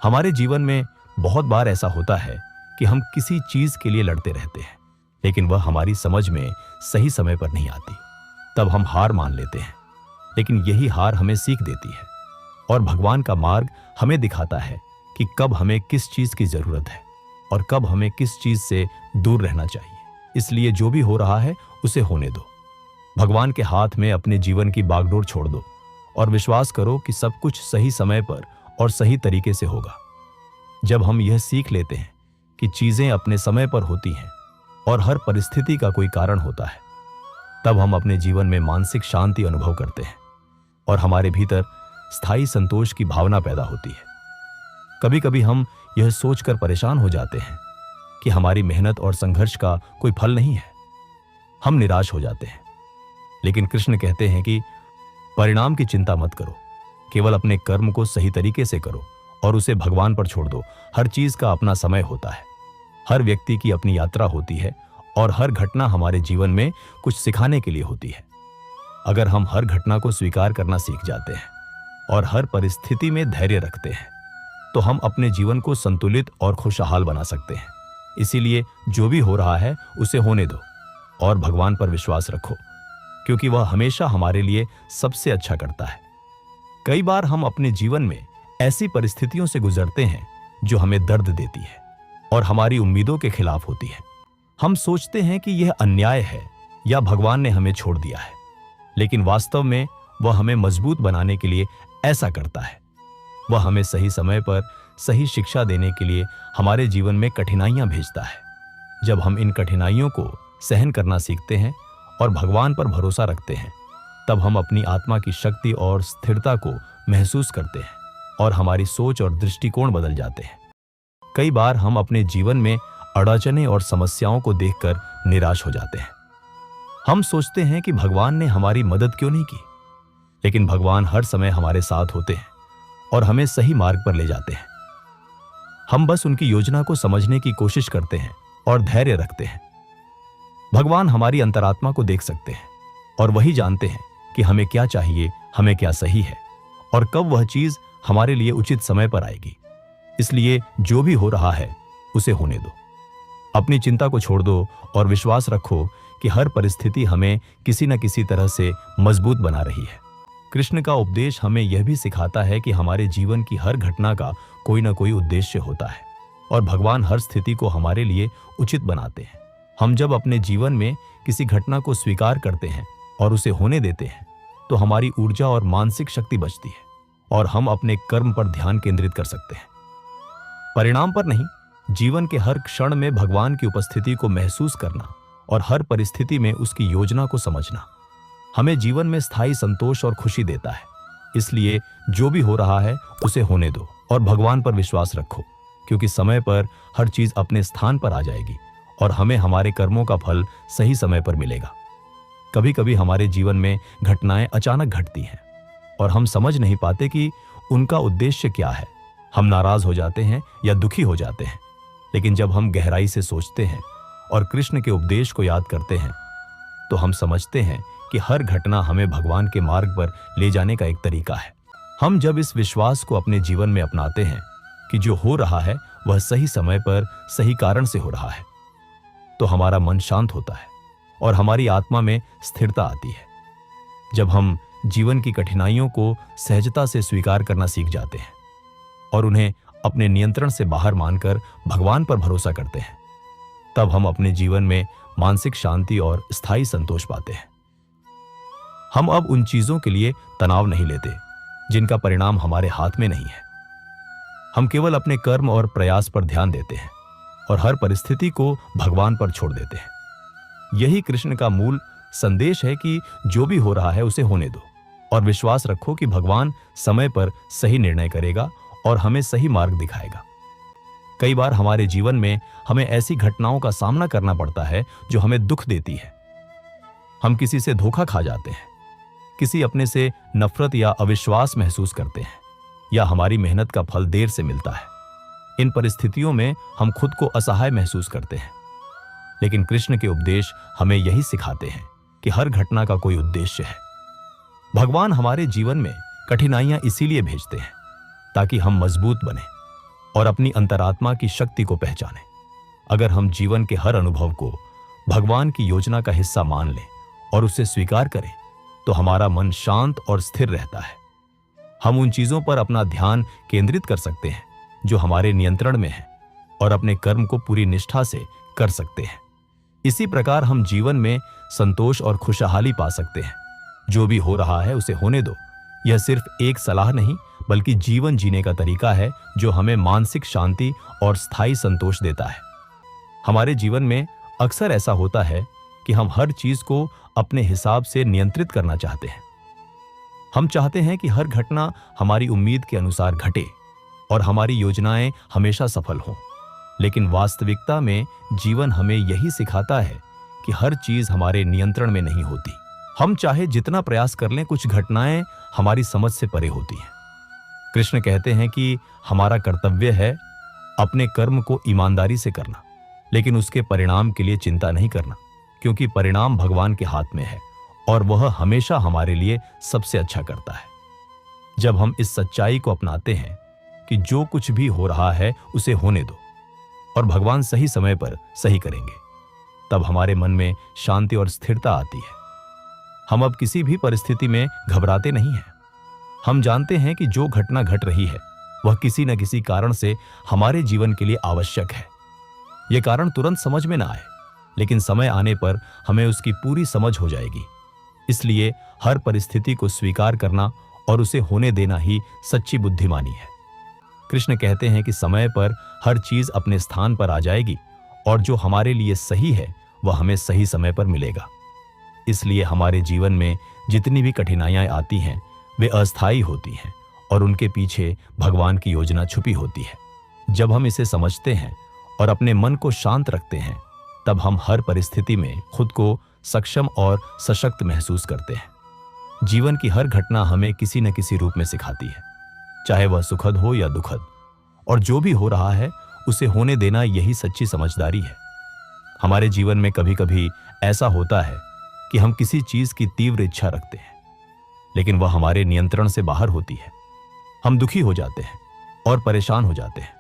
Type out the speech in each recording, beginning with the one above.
हमारे जीवन में बहुत बार ऐसा होता है कि हम किसी चीज के लिए लड़ते रहते हैं, लेकिन वह हमारी समझ में सही समय पर नहीं आती। तब हम हार मान लेते हैं, लेकिन यही हार हमें सीख देती है और भगवान का मार्ग हमें दिखाता है कि कब हमें किस चीज की जरूरत है और कब हमें किस चीज से दूर रहना चाहिए। इसलिए जो भी हो रहा है उसे होने दो। भगवान के हाथ में अपने जीवन की बागडोर छोड़ दो और विश्वास करो कि सब कुछ सही समय पर और सही तरीके से होगा। जब हम यह सीख लेते हैं कि चीजें अपने समय पर होती हैं और हर परिस्थिति का कोई कारण होता है, तब हम अपने जीवन में मानसिक शांति अनुभव करते हैं और हमारे भीतर स्थायी संतोष की भावना पैदा होती है। कभी कभी हम यह सोचकर परेशान हो जाते हैं कि हमारी मेहनत और संघर्ष का कोई फल नहीं है। हम निराश हो जाते हैं, लेकिन कृष्ण कहते हैं कि परिणाम की चिंता मत करो, केवल अपने कर्म को सही तरीके से करो और उसे भगवान पर छोड़ दो। हर चीज का अपना समय होता है, हर व्यक्ति की अपनी यात्रा होती है और हर घटना हमारे जीवन में कुछ सिखाने के लिए होती है। अगर हम हर घटना को स्वीकार करना सीख जाते हैं और हर परिस्थिति में धैर्य रखते हैं, तो हम अपने जीवन को संतुलित और खुशहाल बना सकते हैं। इसीलिए जो भी हो रहा है उसे होने दो और भगवान पर विश्वास रखो, क्योंकि वह हमेशा हमारे लिए सबसे अच्छा करता है। कई बार हम अपने जीवन में ऐसी परिस्थितियों से गुजरते हैं जो हमें दर्द देती है और हमारी उम्मीदों के खिलाफ होती है। हम सोचते हैं कि यह अन्याय है या भगवान ने हमें छोड़ दिया है, लेकिन वास्तव में वह हमें मजबूत बनाने के लिए ऐसा करता है। वह हमें सही समय पर सही शिक्षा देने के लिए हमारे जीवन में कठिनाइयां भेजता है। जब हम इन कठिनाइयों को सहन करना सीखते हैं और भगवान पर भरोसा रखते हैं, तब हम अपनी आत्मा की शक्ति और स्थिरता को महसूस करते हैं और हमारी सोच और दृष्टिकोण बदल जाते हैं। कई बार हम अपने जीवन में अड़चनें और समस्याओं को देखकर निराश हो जाते हैं। हम सोचते हैं कि भगवान ने हमारी मदद क्यों नहीं की, लेकिन भगवान हर समय हमारे साथ होते हैं और हमें सही मार्ग पर ले जाते हैं। हम बस उनकी योजना को समझने की कोशिश करते हैं और धैर्य रखते हैं। भगवान हमारी अंतरात्मा को देख सकते हैं और वही जानते हैं कि हमें क्या चाहिए, हमें क्या सही है और कब वह चीज हमारे लिए उचित समय पर आएगी। इसलिए जो भी हो रहा है उसे होने दो। अपनी चिंता को छोड़ दो और विश्वास रखो कि हर परिस्थिति हमें किसी न किसी तरह से मजबूत बना रही है। कृष्ण का उपदेश हमें यह भी सिखाता है कि हमारे जीवन की हर घटना का कोई न कोई उद्देश्य होता है और भगवान हर स्थिति को हमारे लिए उचित बनाते हैं। हम जब अपने जीवन में किसी घटना को स्वीकार करते हैं और उसे होने देते हैं, तो हमारी ऊर्जा और मानसिक शक्ति बचती है और हम अपने कर्म पर ध्यान केंद्रित कर सकते हैं, परिणाम पर नहीं। जीवन के हर क्षण में भगवान की उपस्थिति को महसूस करना और हर परिस्थिति में उसकी योजना को समझना हमें जीवन में स्थायी संतोष और खुशी देता है। इसलिए जो भी हो रहा है उसे होने दो और भगवान पर विश्वास रखो, क्योंकि समय पर हर चीज अपने स्थान पर आ जाएगी और हमें हमारे कर्मों का फल सही समय पर मिलेगा। कभी कभी हमारे जीवन में घटनाएं अचानक घटती हैं और हम समझ नहीं पाते कि उनका उद्देश्य क्या है। हम नाराज हो जाते हैं या दुखी हो जाते हैं, लेकिन जब हम गहराई से सोचते हैं और कृष्ण के उपदेश को याद करते हैं, तो हम समझते हैं कि हर घटना हमें भगवान के मार्ग पर ले जाने का एक तरीका है। हम जब इस विश्वास को अपने जीवन में अपनाते हैं कि जो हो रहा है वह सही समय पर सही कारण से हो रहा है, तो हमारा मन शांत होता है और हमारी आत्मा में स्थिरता आती है। जब हम जीवन की कठिनाइयों को सहजता से स्वीकार करना सीख जाते हैं और उन्हें अपने नियंत्रण से बाहर मानकर भगवान पर भरोसा करते हैं, तब हम अपने जीवन में मानसिक शांति और स्थायी संतोष पाते हैं। हम अब उन चीजों के लिए तनाव नहीं लेते जिनका परिणाम हमारे हाथ में नहीं है। हम केवल अपने कर्म और प्रयास पर ध्यान देते हैं और हर परिस्थिति को भगवान पर छोड़ देते हैं। यही कृष्ण का मूल संदेश है कि जो भी हो रहा है उसे होने दो और विश्वास रखो कि भगवान समय पर सही निर्णय करेगा और हमें सही मार्ग दिखाएगा। कई बार हमारे जीवन में हमें ऐसी घटनाओं का सामना करना पड़ता है जो हमें दुख देती है। हम किसी से धोखा खा जाते हैं, किसी अपने से नफरत या अविश्वास महसूस करते हैं, या हमारी मेहनत का फल देर से मिलता है। इन परिस्थितियों में हम खुद को असहाय महसूस करते हैं, लेकिन कृष्ण के उपदेश हमें यही सिखाते हैं कि हर घटना का कोई उद्देश्य है। भगवान हमारे जीवन में कठिनाइयां इसीलिए भेजते हैं ताकि हम मजबूत बने और अपनी अंतरात्मा की शक्ति को पहचानें। अगर हम जीवन के हर अनुभव को भगवान की योजना का हिस्सा मान लें और उसे स्वीकार करें, तो हमारा मन शांत और स्थिर रहता है। हम उन चीजों पर अपना ध्यान केंद्रित कर सकते हैं जो हमारे नियंत्रण में है और अपने कर्म को पूरी निष्ठा से कर सकते हैं। इसी प्रकार हम जीवन में संतोष और खुशहाली पा सकते हैं। जो भी हो रहा है उसे होने दो। यह सिर्फ एक सलाह नहीं, बल्कि जीवन जीने का तरीका है जो हमें मानसिक शांति और स्थायी संतोष देता है। हमारे जीवन में अक्सर ऐसा होता है कि हम हर चीज को अपने हिसाब से नियंत्रित करना चाहते हैं। हम चाहते हैं कि हर घटना हमारी उम्मीद के अनुसार घटे और हमारी योजनाएं हमेशा सफल हों। लेकिन वास्तविकता में जीवन हमें यही सिखाता है कि हर चीज हमारे नियंत्रण में नहीं होती। हम चाहे जितना प्रयास कर लें, कुछ घटनाएं हमारी समझ से परे होती हैं। कृष्ण कहते हैं कि हमारा कर्तव्य है अपने कर्म को ईमानदारी से करना, लेकिन उसके परिणाम के लिए चिंता नहीं करना, क्योंकि परिणाम भगवान के हाथ में है और वह हमेशा हमारे लिए सबसे अच्छा करता है। जब हम इस सच्चाई को अपनाते हैं कि जो कुछ भी हो रहा है उसे होने दो और भगवान सही समय पर सही करेंगे, तब हमारे मन में शांति और स्थिरता आती है। हम अब किसी भी परिस्थिति में घबराते नहीं हैं। हम जानते हैं कि जो घटना घट रही है वह किसी न किसी कारण से हमारे जीवन के लिए आवश्यक है। यह कारण तुरंत समझ में ना आए, लेकिन समय आने पर हमें उसकी पूरी समझ हो जाएगी। इसलिए हर परिस्थिति को स्वीकार करना और उसे होने देना ही सच्ची बुद्धिमानी है। कृष्ण कहते हैं कि समय पर हर चीज अपने स्थान पर आ जाएगी और जो हमारे लिए सही है वह हमें सही समय पर मिलेगा। इसलिए हमारे जीवन में जितनी भी कठिनाइयां आती हैं वे अस्थायी होती हैं और उनके पीछे भगवान की योजना छुपी होती है। जब हम इसे समझते हैं और अपने मन को शांत रखते हैं, तब हम हर परिस्थिति में खुद को सक्षम और सशक्त महसूस करते हैं। जीवन की हर घटना हमें किसी न किसी रूप में सिखाती है, चाहे वह सुखद हो या दुखद, और जो भी हो रहा है उसे होने देना यही सच्ची समझदारी है। हमारे जीवन में कभी कभी ऐसा होता है कि हम किसी चीज की तीव्र इच्छा रखते हैं, लेकिन वह हमारे नियंत्रण से बाहर होती है। हम दुखी हो जाते हैं और परेशान हो जाते हैं।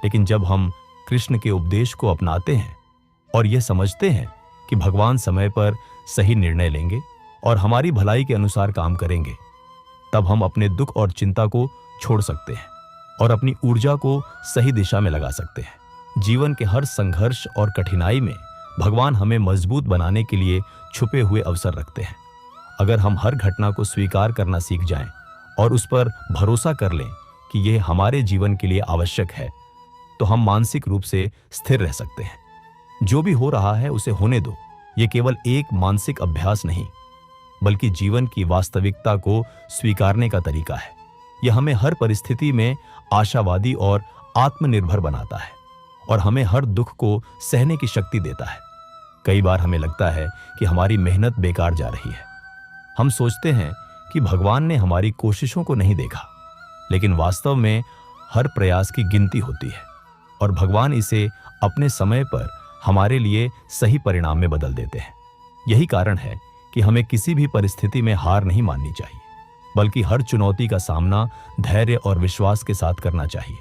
लेकिन जब हम कृष्ण के उपदेश को अपनाते हैं और यह समझते हैं कि भगवान समय पर सही निर्णय लेंगे और हमारी भलाई के अनुसार काम करेंगे, तब हम अपने दुख और चिंता को छोड़ सकते हैं और अपनी ऊर्जा को सही दिशा में लगा सकते हैं। जीवन के हर संघर्ष और कठिनाई में भगवान हमें मजबूत बनाने के लिए छुपे हुए अवसर रखते हैं। अगर हम हर घटना को स्वीकार करना सीख जाएं और उस पर भरोसा कर लें कि यह हमारे जीवन के लिए आवश्यक है, तो हम मानसिक रूप से स्थिर रह सकते हैं। जो भी हो रहा है उसे होने दो। यह केवल एक मानसिक अभ्यास नहीं, बल्कि जीवन की वास्तविकता को स्वीकारने का तरीका है। यह हमें हर परिस्थिति में आशावादी और आत्मनिर्भर बनाता है और हमें हर दुख को सहने की शक्ति देता है। कई बार हमें लगता है कि हमारी मेहनत बेकार जा रही है। हम सोचते हैं कि भगवान ने हमारी कोशिशों को नहीं देखा, लेकिन वास्तव में हर प्रयास की गिनती होती है और भगवान इसे अपने समय पर हमारे लिए सही परिणाम में बदल देते हैं। यही कारण है कि हमें किसी भी परिस्थिति में हार नहीं माननी चाहिए, बल्कि हर चुनौती का सामना धैर्य और विश्वास के साथ करना चाहिए।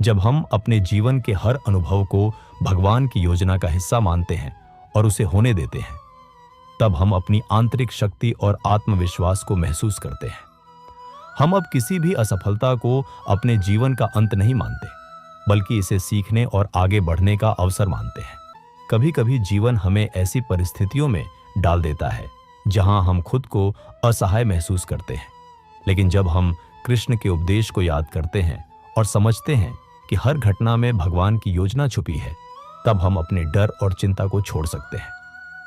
जब हम अपने जीवन के हर अनुभव को भगवान की योजना का हिस्सा मानते हैं और उसे होने देते हैं, तब हम अपनी आंतरिक शक्ति और आत्मविश्वास को महसूस करते हैं। हम अब किसी भी असफलता को अपने जीवन का अंत नहीं मानते, बल्कि इसे सीखने और आगे बढ़ने का अवसर मानते हैं। कभी कभी जीवन हमें ऐसी परिस्थितियों में डाल देता है जहां हम खुद को असहाय महसूस करते हैं, लेकिन जब हम कृष्ण के उपदेश को याद करते हैं और समझते हैं कि हर घटना में भगवान की योजना छुपी है, तब हम अपने डर और चिंता को छोड़ सकते हैं।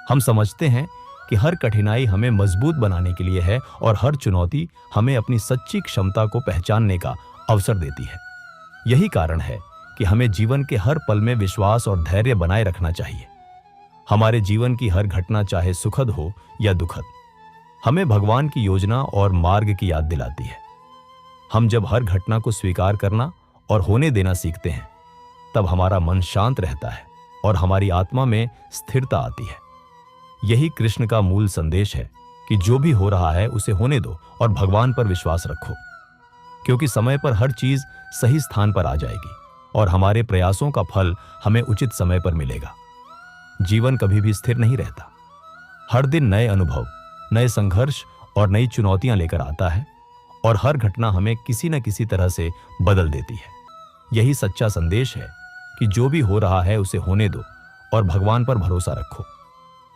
हम समझते हैं कि हर कठिनाई हमें मजबूत बनाने के लिए है और हर चुनौती हमें अपनी सच्ची क्षमता को पहचानने का अवसर देती है। यही कारण है कि हमें जीवन के हर पल में विश्वास और धैर्य बनाए रखना चाहिए। हमारे जीवन की हर घटना, चाहे सुखद हो या दुखद, हमें भगवान की योजना और मार्ग की याद दिलाती है। हम जब हर घटना को स्वीकार करना और होने देना सीखते हैं, तब हमारा मन शांत रहता है और हमारी आत्मा में स्थिरता आती है। यही कृष्ण का मूल संदेश है कि जो भी हो रहा है उसे होने दो और भगवान पर विश्वास रखो। क्योंकि समय पर हर चीज सही स्थान पर आ जाएगी और हमारे प्रयासों का फल हमें उचित समय पर मिलेगा। जीवन कभी भी स्थिर नहीं रहता। हर दिन नए अनुभव, नए संघर्ष और नई चुनौतियां लेकर आता है और हर घटना हमें किसी न किसी तरह से बदल देती है। यही सच्चा संदेश है कि जो भी हो रहा है उसे होने दो और भगवान पर भरोसा रखो,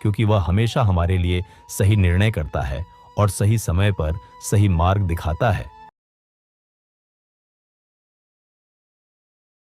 क्योंकि वह हमेशा हमारे लिए सही निर्णय करता है और सही समय पर सही मार्ग दिखाता है।